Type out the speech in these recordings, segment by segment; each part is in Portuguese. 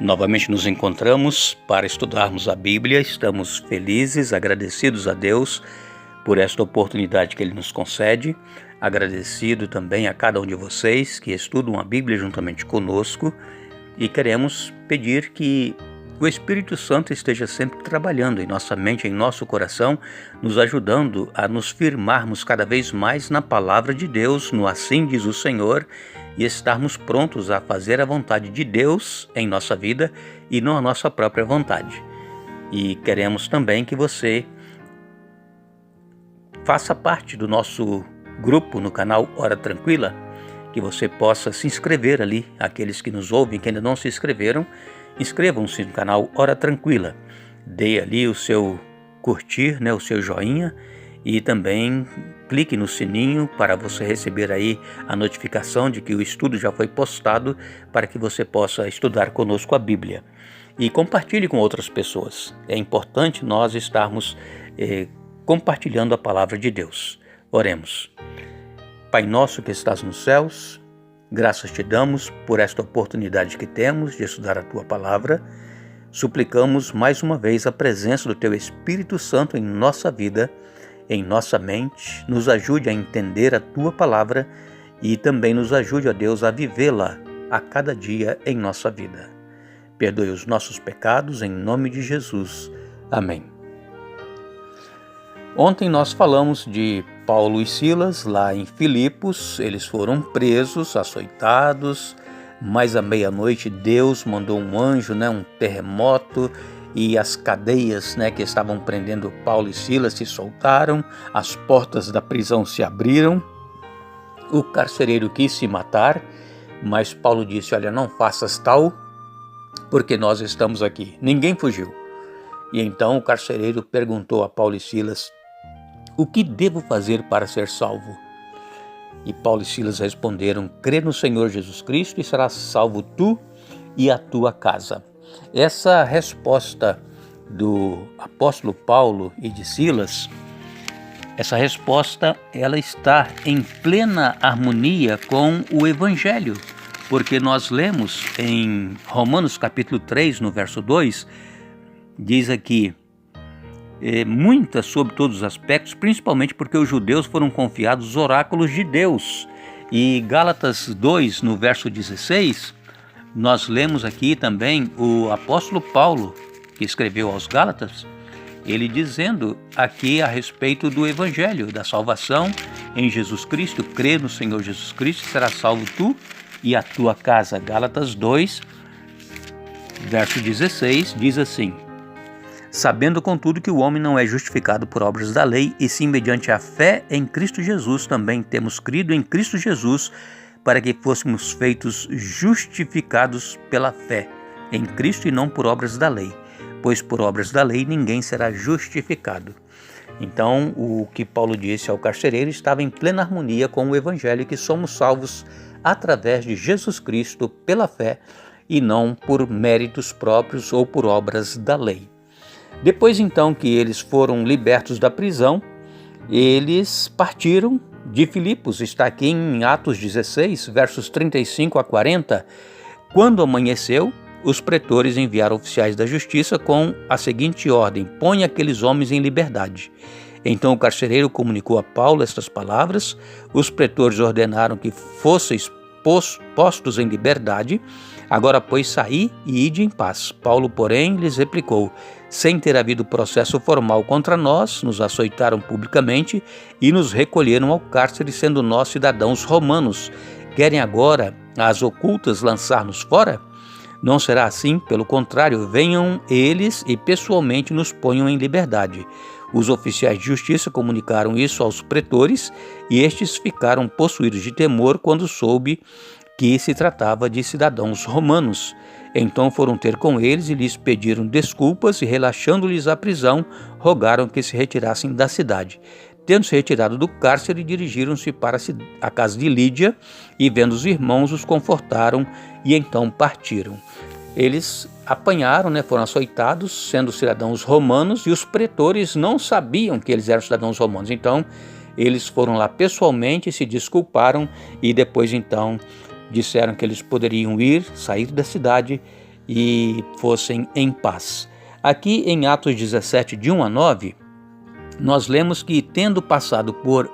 Novamente nos encontramos para estudarmos a Bíblia. Estamos felizes, agradecidos a Deus por esta oportunidade que Ele nos concede. Agradecido também a cada um de vocês que estudam a Bíblia juntamente conosco. E queremos pedir que o Espírito Santo esteja sempre trabalhando em nossa mente, em nosso coração, nos ajudando a nos firmarmos cada vez mais na palavra de Deus, no assim diz o Senhor, e estarmos prontos a fazer a vontade de Deus em nossa vida e não a nossa própria vontade. E queremos também que você faça parte do nosso grupo no canal Hora Tranquila, que você possa se inscrever ali. Aqueles que nos ouvem, que ainda não se inscreveram, inscrevam-se no canal Hora Tranquila. Dê ali o seu curtir, o seu joinha, e também clique no sininho para você receber aí a notificação de que o estudo já foi postado, para que você possa estudar conosco a Bíblia. E compartilhe com outras pessoas. É importante nós estarmos compartilhando a palavra de Deus. Oremos. Pai nosso que estás nos céus, graças te damos por esta oportunidade que temos de estudar a Tua palavra. Suplicamos mais uma vez a presença do Teu Espírito Santo em nossa vida, em nossa mente. Nos ajude a entender a Tua palavra e também nos ajude, ó Deus, a vivê-la a cada dia em nossa vida. Perdoe os nossos pecados em nome de Jesus. Amém. Ontem nós falamos de Paulo e Silas lá em Filipos. Eles foram presos, açoitados, mas à meia-noite Deus mandou um anjo, um terremoto, e as cadeias que estavam prendendo Paulo e Silas se soltaram, as portas da prisão se abriram. O carcereiro quis se matar, mas Paulo disse: olha, não faças tal, porque nós estamos aqui. Ninguém fugiu. E então o carcereiro perguntou a Paulo e Silas: o que devo fazer para ser salvo? E Paulo e Silas responderam: crê no Senhor Jesus Cristo e serás salvo tu e a tua casa. Essa resposta do apóstolo Paulo e de Silas, essa resposta ela está em plena harmonia com o Evangelho, porque nós lemos em Romanos capítulo 3, no verso 2, diz aqui: muitas sobre todos os aspectos, principalmente porque os judeus foram confiados os oráculos de Deus. E Gálatas 2, no verso 16, nós lemos aqui também o apóstolo Paulo, que escreveu aos Gálatas, ele dizendo aqui a respeito do Evangelho, da salvação em Jesus Cristo. Crê no Senhor Jesus Cristo, será salvo tu e a tua casa. Gálatas 2, verso 16, diz assim: sabendo, contudo, que o homem não é justificado por obras da lei, e sim mediante a fé em Cristo Jesus. Também temos crido em Cristo Jesus, para que fôssemos feitos justificados pela fé em Cristo e não por obras da lei, pois por obras da lei ninguém será justificado. Então, o que Paulo disse ao carcereiro estava em plena harmonia com o Evangelho, que somos salvos através de Jesus Cristo pela fé e não por méritos próprios ou por obras da lei. Depois então que eles foram libertos da prisão, eles partiram de Filipos. Está aqui em Atos 16, versos 35 a 40. Quando amanheceu, os pretores enviaram oficiais da justiça com a seguinte ordem: põe aqueles homens em liberdade. Então o carcereiro comunicou a Paulo estas palavras. Os pretores ordenaram que fossem postos em liberdade. Agora, pois, saí e ide em paz. Paulo, porém, lhes replicou: sem ter havido processo formal contra nós, nos açoitaram publicamente e nos recolheram ao cárcere, sendo nós cidadãos romanos. Querem agora, às ocultas, lançar-nos fora? Não será assim, pelo contrário, venham eles e pessoalmente nos ponham em liberdade. Os oficiais de justiça comunicaram isso aos pretores, e estes ficaram possuídos de temor quando soube que se tratava de cidadãos romanos. Então foram ter com eles e lhes pediram desculpas, e relaxando-lhes a prisão, rogaram que se retirassem da cidade. Tendo-se retirado do cárcere, dirigiram-se para a casa de Lídia, e vendo os irmãos, os confortaram, e então partiram. Eles apanharam, foram açoitados, sendo cidadãos romanos, e os pretores não sabiam que eles eram cidadãos romanos. Então eles foram lá pessoalmente, se desculparam, e depois então disseram que eles poderiam sair da cidade e fossem em paz. Aqui em Atos 17, de 1 a 9, nós lemos que, tendo passado por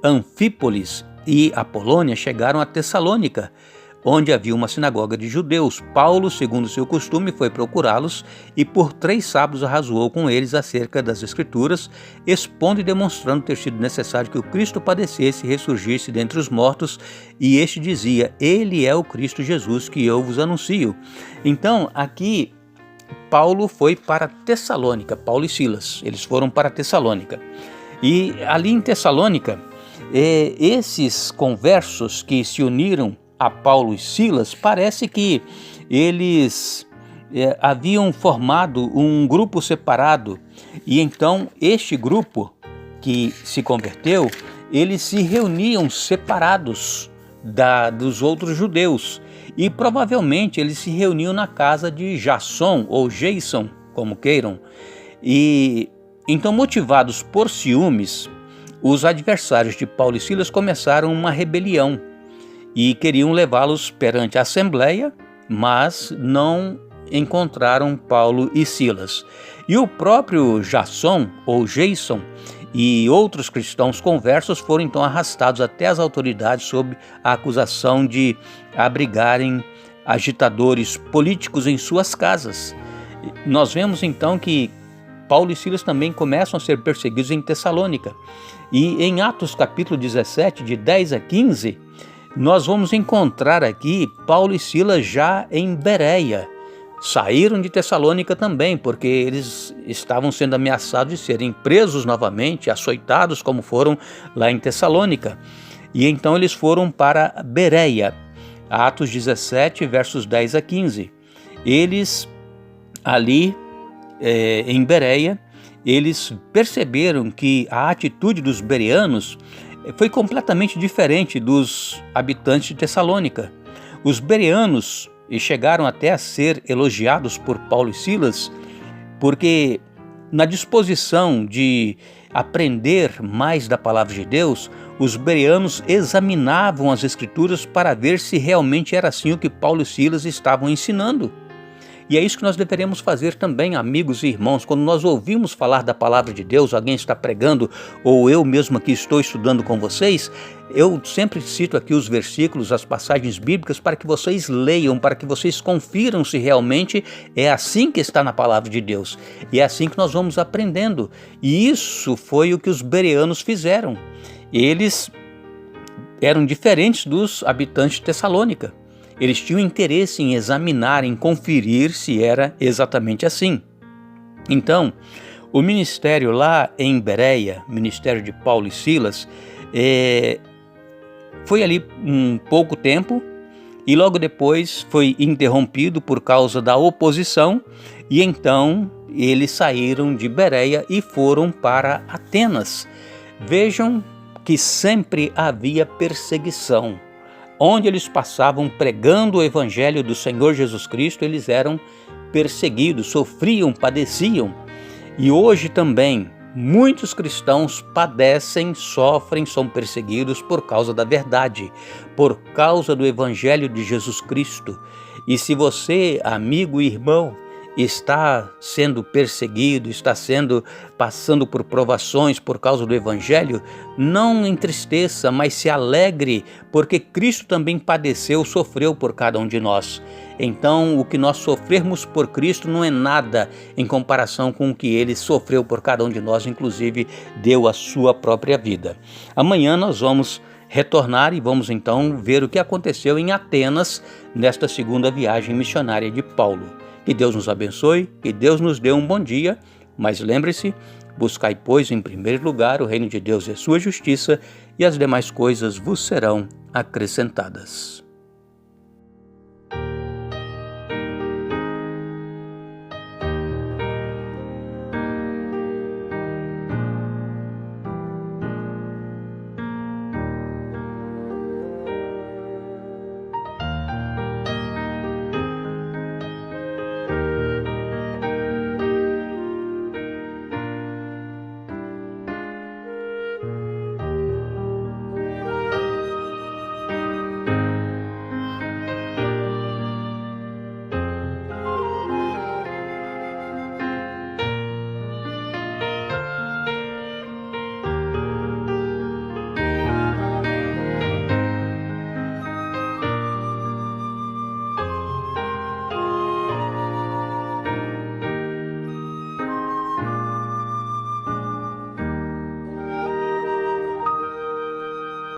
Anfípolis e Apolônia, chegaram a Tessalônica, onde havia uma sinagoga de judeus. Paulo, segundo seu costume, foi procurá-los e por 3 sábados arrazoou com eles acerca das Escrituras, expondo e demonstrando ter sido necessário que o Cristo padecesse e ressurgisse dentre os mortos, e este dizia: Ele é o Cristo Jesus que eu vos anuncio. Então, aqui, Paulo foi para Tessalônica, Paulo e Silas, eles foram para Tessalônica. E ali em Tessalônica, esses conversos que se uniram a Paulo e Silas, parece que eles haviam formado um grupo separado, e então este grupo que se converteu, eles se reuniam separados dos outros judeus, e provavelmente eles se reuniam na casa de Jasson ou Jason, como queiram, e então, motivados por ciúmes, os adversários de Paulo e Silas começaram uma rebelião e queriam levá-los perante a Assembleia, mas não encontraram Paulo e Silas. E o próprio Jasson ou Jason e outros cristãos conversos foram então arrastados até as autoridades sob a acusação de abrigarem agitadores políticos em suas casas. Nós vemos então que Paulo e Silas também começam a ser perseguidos em Tessalônica. E em Atos capítulo 17, de 10 a 15, nós vamos encontrar aqui Paulo e Silas já em Bereia. Saíram de Tessalônica também, porque eles estavam sendo ameaçados de serem presos novamente, açoitados como foram lá em Tessalônica. E então eles foram para Bereia. Atos 17, versos 10 a 15. Eles ali em Bereia, eles perceberam que a atitude dos bereanos foi completamente diferente dos habitantes de Tessalônica. Os bereanos chegaram até a ser elogiados por Paulo e Silas, porque na disposição de aprender mais da palavra de Deus, os bereanos examinavam as Escrituras para ver se realmente era assim o que Paulo e Silas estavam ensinando. E é isso que nós deveremos fazer também, amigos e irmãos, quando nós ouvimos falar da palavra de Deus, alguém está pregando, ou eu mesmo aqui estou estudando com vocês, eu sempre cito aqui os versículos, as passagens bíblicas, para que vocês leiam, para que vocês confiram se realmente é assim que está na palavra de Deus. E é assim que nós vamos aprendendo. E isso foi o que os bereanos fizeram. Eles eram diferentes dos habitantes de Tessalônica. Eles tinham interesse em examinar, em conferir se era exatamente assim. Então, o ministério lá em Bereia, ministério de Paulo e Silas, foi ali um pouco tempo e logo depois foi interrompido por causa da oposição, e então eles saíram de Bereia e foram para Atenas. Vejam que sempre havia perseguição. Onde eles passavam pregando o evangelho do Senhor Jesus Cristo, eles eram perseguidos, sofriam, padeciam. E hoje também muitos cristãos padecem, sofrem, são perseguidos por causa da verdade, por causa do evangelho de Jesus Cristo. E se você, amigo e irmão, está sendo perseguido, está passando por provações por causa do evangelho, não entristeça, mas se alegre, porque Cristo também padeceu, sofreu por cada um de nós. Então, o que nós sofrermos por Cristo não é nada em comparação com o que Ele sofreu por cada um de nós, inclusive deu a sua própria vida. Amanhã nós vamos retornar e vamos então ver o que aconteceu em Atenas nesta segunda viagem missionária de Paulo. Que Deus nos abençoe, que Deus nos dê um bom dia, mas lembre-se, buscai, pois, em primeiro lugar o reino de Deus e a sua justiça, e as demais coisas vos serão acrescentadas.